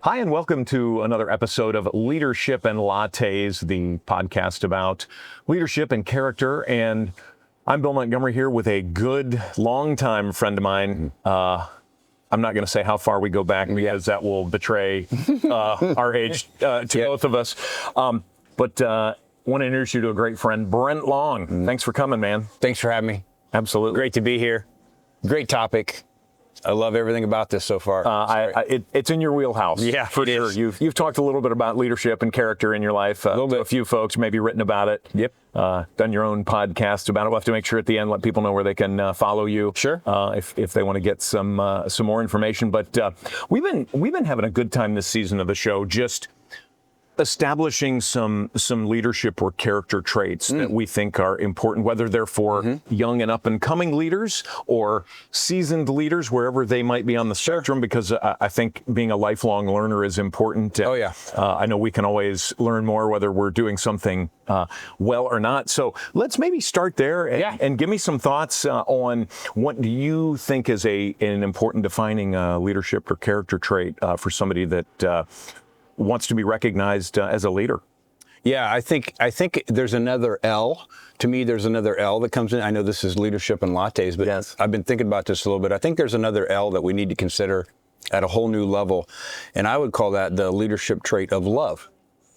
Hi, and welcome to another episode of Leadership and Lattes, the podcast about leadership and character. And I'm Bill Montgomery here with a good, longtime friend of mine. I'm not going to say how far we go back because that will betray our age to both of us. But want to introduce you to a great friend, Brent Long. Thanks for coming, man. Thanks for having me. Absolutely. Great to be here. Great topic. I love everything about this so far. It's in your wheelhouse. Yeah, for sure. You've talked a little bit about leadership and character in your life. A little bit. A few folks, maybe written about it. Yep. Done your own podcast about it. We'll have to make sure at the end let people know where they can follow you. Sure. If they want to get some more information. But we've been having a good time this season of the show, just establishing some leadership or character traits that we think are important, whether they're for young and up and coming leaders or seasoned leaders, wherever they might be on the spectrum, because I think being a lifelong learner is important. Oh, yeah. I know we can always learn more, whether we're doing something well or not. So let's maybe start there and give me some thoughts on what do you think is an important defining leadership or character trait for somebody that wants to be recognized as a leader. Yeah, I think there's another L. To me, there's another L that comes in. I know this is leadership and lattes, but I've been thinking about this a little bit. I think there's another L that we need to consider at a whole new level, and I would call that the leadership trait of love.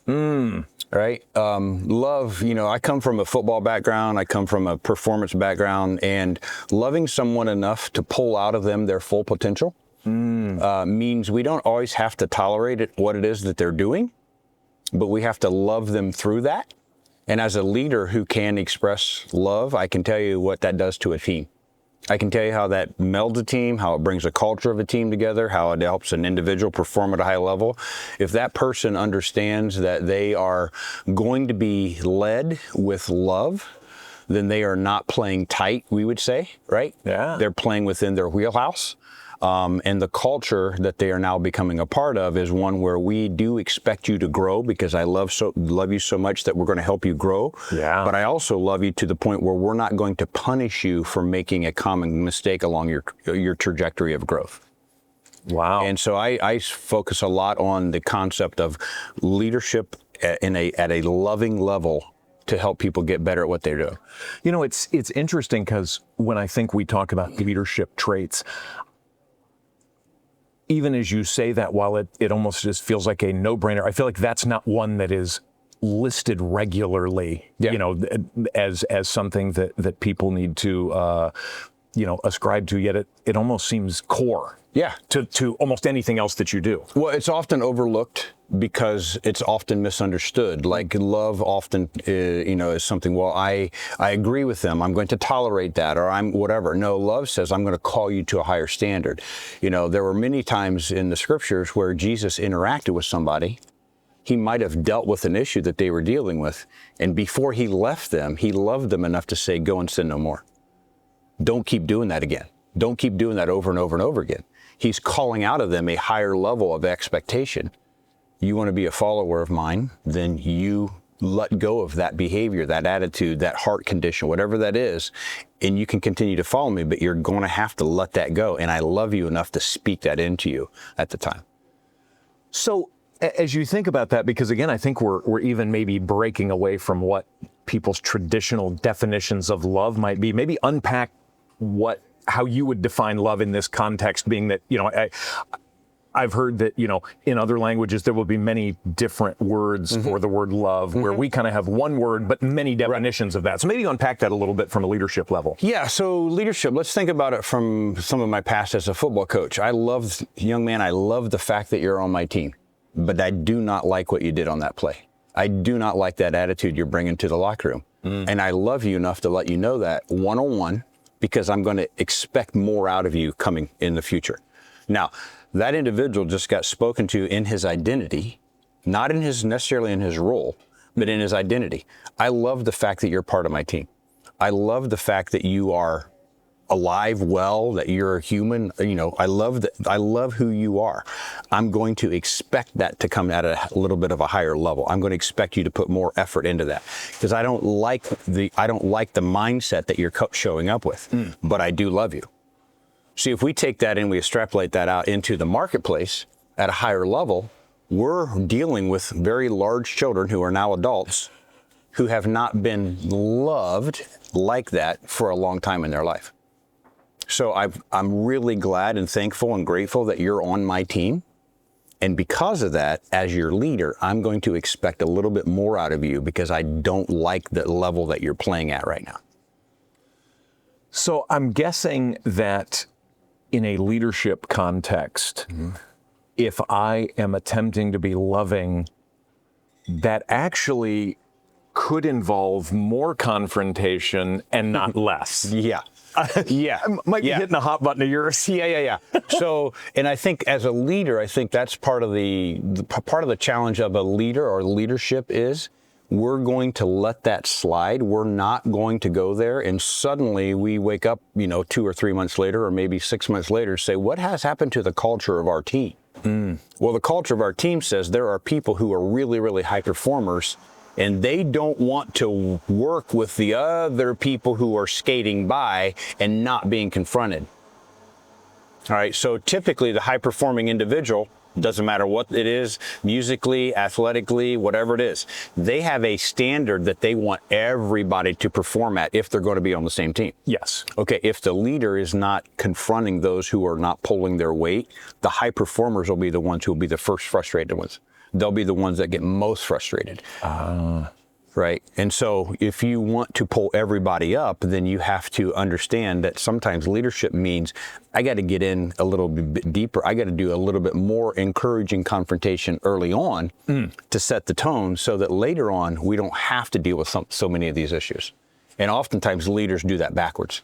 Right? Love, I come from a football background. I come from a performance background, and loving someone enough to pull out of them their full potential means we don't always have to tolerate what it is that they're doing, but we have to love them through that. And as a leader who can express love, I can tell you what that does to a team. I can tell you how that melds a team, how it brings a culture of a team together, how it helps an individual perform at a high level. If that person understands that they are going to be led with love, then they are not playing tight, we would say, right? Yeah. They're playing within their wheelhouse. And the culture that they are now becoming a part of is one where we do expect you to grow, because I love you so much that we're going to help you grow. Yeah. But I also love you to the point where we're not going to punish you for making a common mistake along your trajectory of growth. Wow. And so I focus a lot on the concept of leadership at a loving level to help people get better at what they do. It's interesting because when I think we talk about leadership traits, even as you say that, while it almost just feels like a no-brainer, I feel like that's not one that is listed regularly, as something that people need to, ascribe to, yet it almost seems core to almost anything else that you do. Well, it's often overlooked because it's often misunderstood. Like love often, is something, well, I agree with them. I'm going to tolerate that, or I'm whatever. No, love says, I'm going to call you to a higher standard. There were many times in the scriptures where Jesus interacted with somebody. He might have dealt with an issue that they were dealing with. And before he left them, he loved them enough to say, go and sin no more. Don't keep doing that again. Don't keep doing that over and over and over again. He's calling out of them a higher level of expectation. You want to be a follower of mine, then you let go of that behavior, that attitude, that heart condition, whatever that is, and you can continue to follow me, but you're going to have to let that go. And I love you enough to speak that into you at the time. So as you think about that, because again, I think we're even maybe breaking away from what people's traditional definitions of love might be. Maybe unpack how you would define love in this context, being that, I've heard that, in other languages, there will be many different words for the word love, where we kind of have one word, but many definitions of that. So maybe unpack that a little bit from a leadership level. Yeah, so leadership, let's think about it from some of my past as a football coach. I love the fact that you're on my team, but I do not like what you did on that play. I do not like that attitude you're bringing to the locker room. And I love you enough to let you know that one-on-one, because I'm going to expect more out of you coming in the future. Now, that individual just got spoken to in his identity, not necessarily in his role, but in his identity. I love the fact that you're part of my team. I love the fact that you are alive, well, that you're a human. I love who you are. I'm going to expect that to come at a little bit of a higher level. I'm going to expect you to put more effort into that, because I don't like the mindset that you're showing up with, but I do love you. See, if we take that and we extrapolate that out into the marketplace at a higher level, we're dealing with very large children who are now adults who have not been loved like that for a long time in their life. So I'm really glad and thankful and grateful that you're on my team. And because of that, as your leader, I'm going to expect a little bit more out of you because I don't like the level that you're playing at right now. So I'm guessing that in a leadership context, if I am attempting to be loving, that actually could involve more confrontation and not less. Yeah. Yeah. Might be hitting a hot button of yours. Yeah. So, and I think as a leader, I think that's part of the challenge of a leader or leadership is we're going to let that slide. We're not going to go there. And suddenly we wake up, 2 or 3 months later, or maybe 6 months later, say, what has happened to the culture of our team? Well, the culture of our team says there are people who are really, really high performers, and they don't want to work with the other people who are skating by and not being confronted. All right, so typically the high-performing individual, doesn't matter what it is, musically, athletically, whatever it is, they have a standard that they want everybody to perform at if they're going to be on the same team. Yes. Okay, if the leader is not confronting those who are not pulling their weight, the high performers will be the ones who will be the first frustrated ones. They'll be the ones that get most frustrated. Right? And so if you want to pull everybody up, then you have to understand that sometimes leadership means I got to get in a little bit deeper. I got to do a little bit more encouraging confrontation early on to set the tone so that later on we don't have to deal with so many of these issues. And oftentimes leaders do that backwards.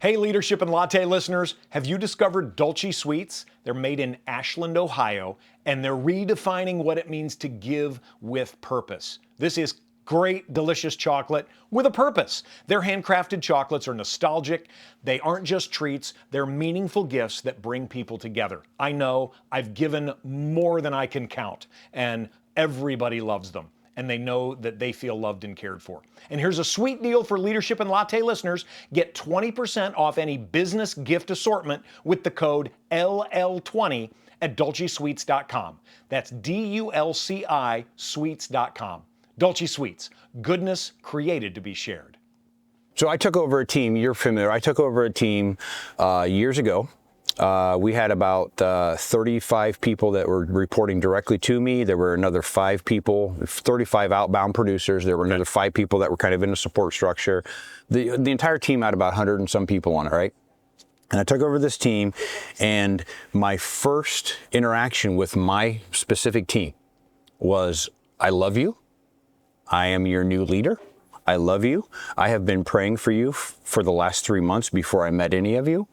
Hey, Leadership and Latte listeners, have you discovered Dolce Sweets? They're made in Ashland, Ohio, and they're redefining what it means to give with purpose. This is great, delicious chocolate with a purpose. Their handcrafted chocolates are nostalgic. They aren't just treats, they're meaningful gifts that bring people together. I know I've given more than I can count, and everybody loves them. And they know that they feel loved and cared for. And here's a sweet deal for Leadership and Latte listeners. Get 20% off any business gift assortment with the code LL20 at dolcesweets.com. That's DULCI sweets.com. Dolce Sweets, goodness created to be shared. So I took over a team, you're familiar, I took over a team years ago. We had about 35 people that were reporting directly to me. There were another 5 people, 35 outbound producers. There were another 5 people that were kind of in a support structure. The entire team had about 100 and some people on it, right? And I took over this team, and my first interaction with my specific team was, I love you. I am your new leader. I love you. I have been praying for you for the last 3 months before I met any of you.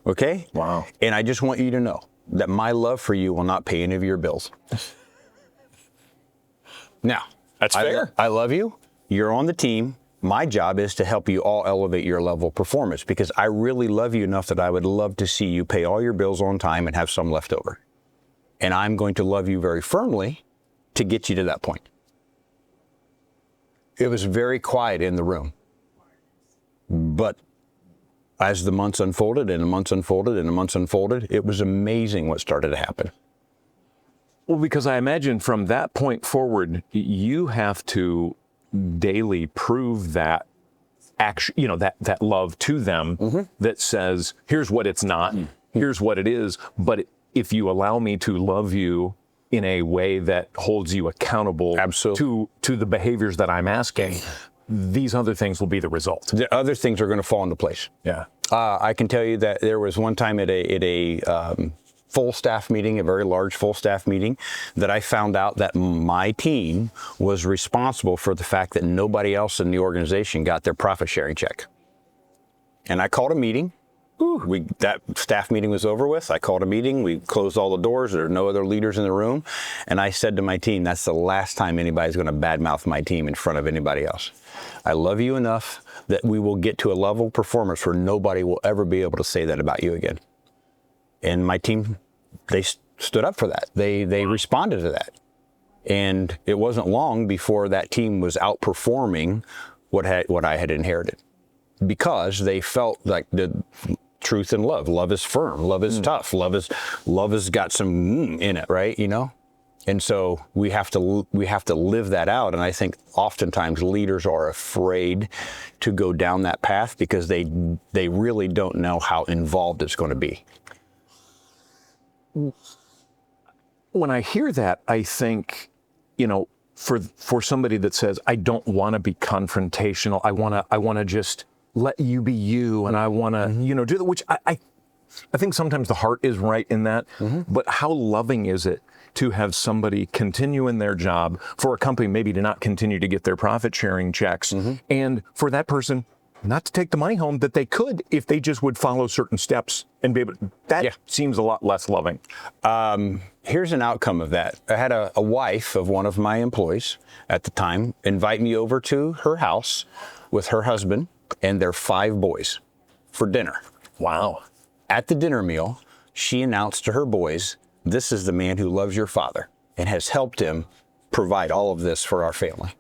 Okay? Wow. And I just want you to know that my love for you will not pay any of your bills. Now, That's fair. I love you. You're on the team. My job is to help you all elevate your level of performance because I really love you enough that I would love to see you pay all your bills on time and have some left over. And I'm going to love you very firmly to get you to that point. It was very quiet in the room. But as the months unfolded and the months unfolded and the months unfolded, it was amazing what started to happen. Well, because I imagine from that point forward, you have to daily prove that that love to them that says, here's what it's not, here's what it is. But if you allow me to love you in a way that holds you accountable to the behaviors that I'm asking, these other things will be the result. The other things are going to fall into place. Yeah. I can tell you that there was one time at a full staff meeting, a very large full staff meeting, that I found out that my team was responsible for the fact that nobody else in the organization got their profit sharing check. And I called a meeting. That staff meeting was over with. I called a meeting. We closed all the doors. There are no other leaders in the room. And I said to my team, that's the last time anybody's going to badmouth my team in front of anybody else. I love you enough that we will get to a level of performance where nobody will ever be able to say that about you again. And my team, they stood up for that. They responded to that. And it wasn't long before that team was outperforming what I had inherited, because they felt like the truth and love. Love is firm. Love is tough. Love has got some in it, right? And so we have to live that out. And I think oftentimes leaders are afraid to go down that path because they really don't know how involved it's going to be. When I hear that, I think, for somebody that says, I don't want to be confrontational, I want to just let you be you, and I want to, do that, which I think sometimes the heart is right in that, but how loving is it to have somebody continue in their job, for a company maybe to not continue to get their profit sharing checks, and for that person not to take the money home that they could if they just would follow certain steps and be able to, that seems a lot less loving. Here's an outcome of that. I had a wife of one of my employees at the time invite me over to her house with her husband and their 5 boys for dinner. Wow. At the dinner meal, she announced to her boys, "This is the man who loves your father and has helped him provide all of this for our family."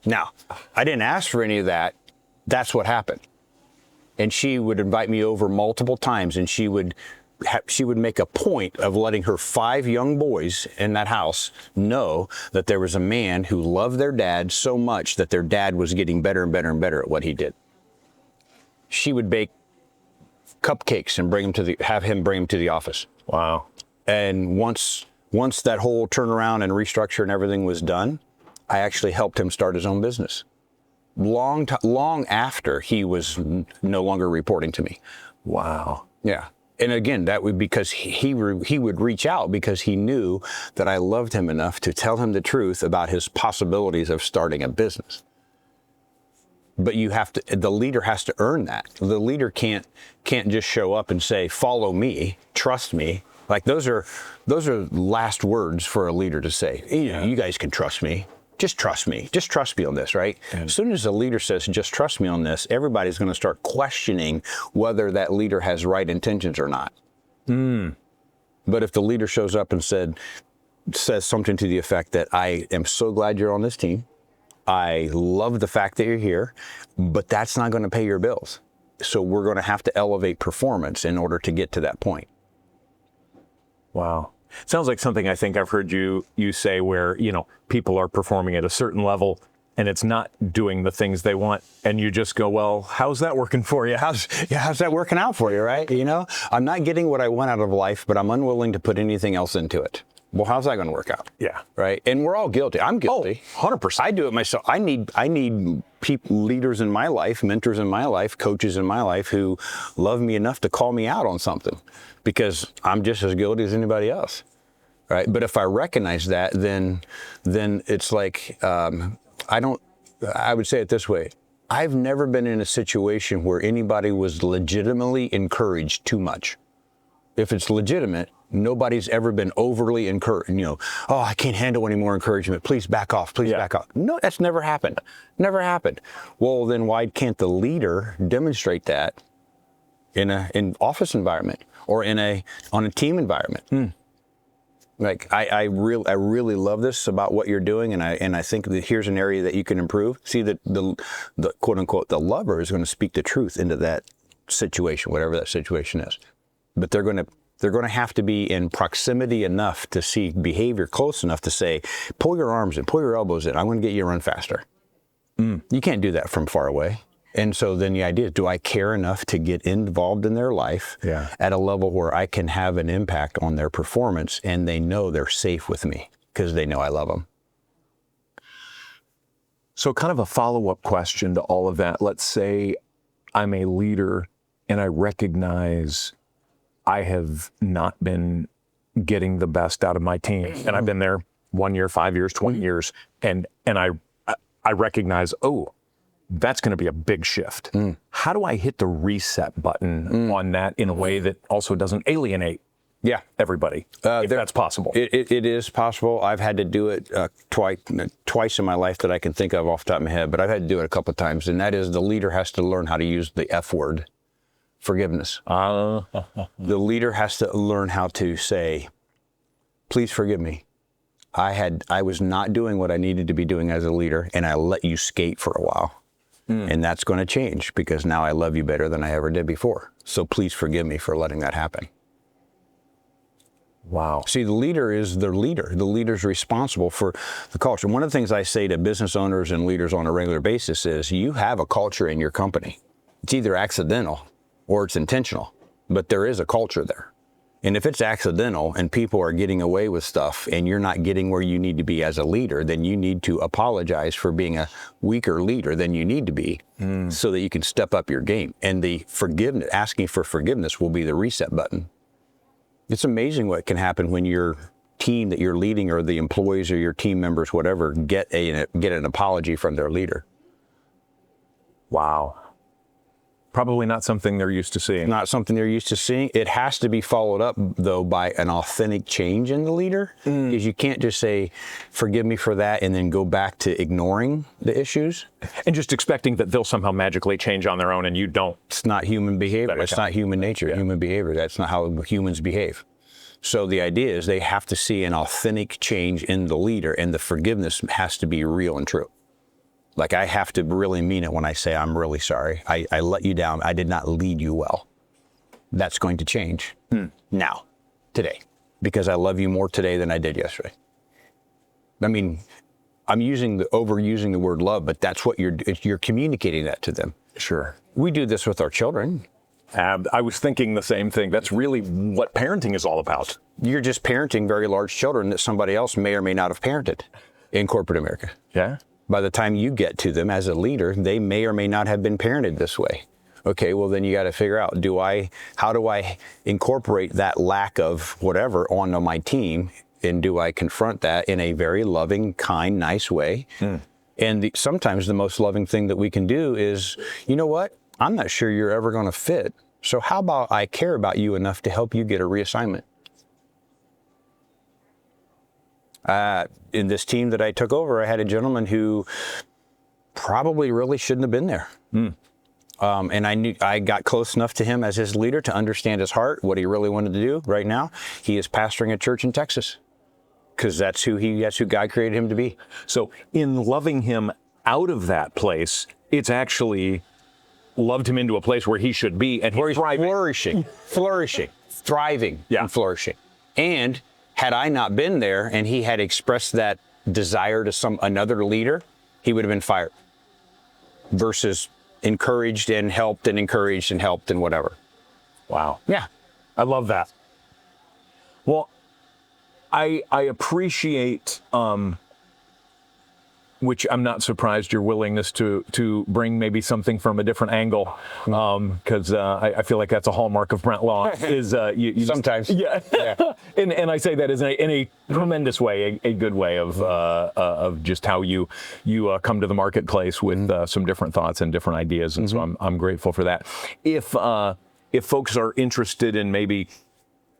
Now, I didn't ask for any of that. That's what happened. And she would invite me over multiple times, and she would make a point of letting her 5 young boys in that house know that there was a man who loved their dad so much that their dad was getting better and better and better at what he did. She would bake cupcakes and have him bring them to the office. Wow. And once that whole turnaround and restructure and everything was done, I actually helped him start his own business. Long after he was no longer reporting to me. Wow. Yeah. And again, that would because he would reach out because he knew that I loved him enough to tell him the truth about his possibilities of starting a business. But the leader has to earn that. The leader can't just show up and say, "Follow me, trust me." Like those are last words for a leader to say. You guys can trust me. Just trust me. Just trust me on this, right? As soon as a leader says, "Just trust me on this," everybody's going to start questioning whether that leader has right intentions or not. But if the leader shows up and says something to the effect that, "I am so glad you're on this team. I love the fact that you're here, but that's not going to pay your bills. So we're going to have to elevate performance in order to get to that point." Wow. Sounds like something I think I've heard you say where, people are performing at a certain level and it's not doing the things they want. And you just go, "Well, how's that working for you? How's that working out for you, right? I'm not getting what I want out of life, but I'm unwilling to put anything else into it. Well, how's that going to work out?" Yeah. Right. And we're all guilty. I'm guilty. 100%. I do it myself. I need people, leaders in my life, mentors in my life, coaches in my life who love me enough to call me out on something because I'm just as guilty as anybody else. Right. But if I recognize that, then it's like, I would say it this way. I've never been in a situation where anybody was legitimately encouraged too much. If it's legitimate, nobody's ever been overly encouraged. "Oh, I can't handle any more encouragement. Please back off. Please back off." No, that's never happened. Never happened. Well, then why can't the leader demonstrate that in an office environment or on a team environment? Like I really love this about what you're doing, and I think that here's an area that you can improve. See that the quote unquote the lover is going to speak the truth into that situation, whatever that situation is. But they're going to have to be in proximity enough to see behavior close enough to say, "Pull your arms in, pull your elbows in. I'm going to get you to run faster." You can't do that from far away. And so then the idea is, do I care enough to get involved in their life at a level where I can have an impact on their performance and they know they're safe with me because they know I love them? So kind of a follow-up question to all of that. Let's say I'm a leader and I recognize I have not been getting the best out of my team. And I've been there 1 year, 5 years, 20 years. And I recognize, that's going to be a big shift. How do I hit the reset button on that in a way that also doesn't alienate everybody, if that's possible? It is possible. I've had to do it twice in my life that I can think of off the top of my head, but I've had to do it a couple of times, and that is the leader has to learn how to use the F word, forgiveness. The leader has to learn how to say, "Please forgive me. I was not doing what I needed to be doing as a leader, and I let you skate for a while. And that's going to change because now I love you better than I ever did before. So please forgive me for letting that happen." Wow. See, the leader is the leader. The leader's responsible for the culture. One of the things I say to business owners and leaders on a regular basis is you have a culture in your company. It's either accidental or it's intentional, but there is a culture there. And if it's accidental and people are getting away with stuff and you're not getting where you need to be as a leader, then you need to apologize for being a weaker leader than you need to be so that you can step up your game. And the forgiveness, asking for forgiveness will be the reset button. It's amazing what can happen when your team that you're leading or the employees or your team members, whatever, get an apology from their leader. Wow. Probably not something they're used to seeing. Not something they're used to seeing. It has to be followed up, though, by an authentic change in the leader. Because you can't just say, forgive me for that, and then go back to ignoring the issues. And just expecting that they'll somehow magically change on their own and you don't. It's not human behavior. It's not human nature, human behavior. That's not how humans behave. So the idea is they have to see an authentic change in the leader, and the forgiveness has to be real and true. Like, I have to really mean it when I say, I'm really sorry. I let you down. I did not lead you well. That's going to change now, today, because I love you more today than I did yesterday. I mean, I'm overusing the word love, but that's what you're communicating that to them. Sure. We do this with our children. I was thinking the same thing. That's really what parenting is all about. You're just parenting very large children that somebody else may or may not have parented in corporate America. Yeah. By the time you get to them as a leader, they may or may not have been parented this way. Okay, well then you got to figure out, how do I incorporate that lack of whatever onto my team, and do I confront that in a very loving, kind, nice way? And sometimes the most loving thing that we can do is, you know what? I'm not sure you're ever going to fit. So how about I care about you enough to help you get a reassignment? In this team that I took over, I had a gentleman who probably really shouldn't have been there. And I got close enough to him as his leader to understand his heart, what he really wanted to do. Right now, he is pastoring a church in Texas because that's who God created him to be. So in loving him out of that place, it's actually loved him into a place where he should be, and Where he's thriving. flourishing, thriving, and flourishing. And had I not been there and he had expressed that desire to another leader, he would have been fired. Versus encouraged and helped and encouraged and helped and whatever. Wow. Yeah. I love that. Well, I appreciate, which I'm not surprised, your willingness to bring maybe something from a different angle, because I feel like that's a hallmark of Brent Long. Is you Sometimes. yeah. And I say that in a tremendous way, a good way of just how you come to the marketplace with some different thoughts and different ideas, and so I'm grateful for that. If folks are interested in maybe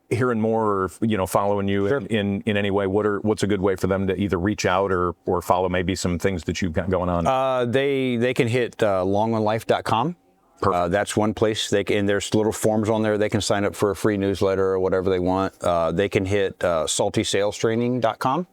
hearing more, or following you in any way, what's a good way for them to either reach out or follow maybe some things that you've got going on? They can hit longonlife.com. That's one place and there's little forms on there. They can sign up for a free newsletter or whatever they want. They can hit saltysalestraining.com.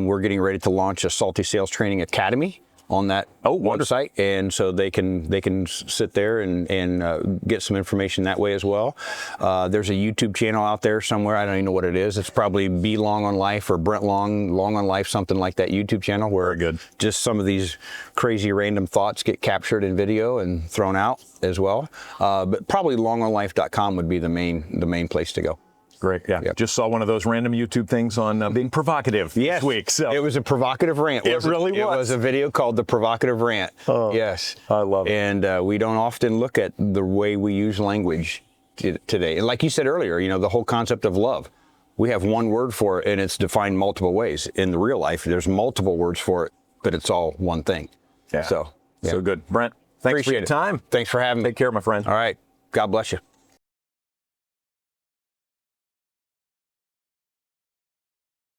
We're getting ready to launch a Salty Sales Training Academy on that website, and so they can sit there and get some information that way as well. There's a YouTube channel out there somewhere. I don't even know what it is. It's probably Be Long on Life or Brent Long on Life, something like that YouTube channel, where just some of these crazy random thoughts get captured in video and thrown out as well. But probably longonlife.com would be the main place to go. Great. Yeah. Yep. Just saw one of those random YouTube things on being provocative this week. So it was a provocative rant. It really was. It was a video called The Provocative Rant. Oh, yes. I love it. And we don't often look at the way we use language today. And like you said earlier, the whole concept of love. We have one word for it, and it's defined multiple ways. In the real life, there's multiple words for it, but it's all one thing. Yeah. So good. Brent, thanks for your time. Thanks for having me. Take care, my friend. All right. God bless you.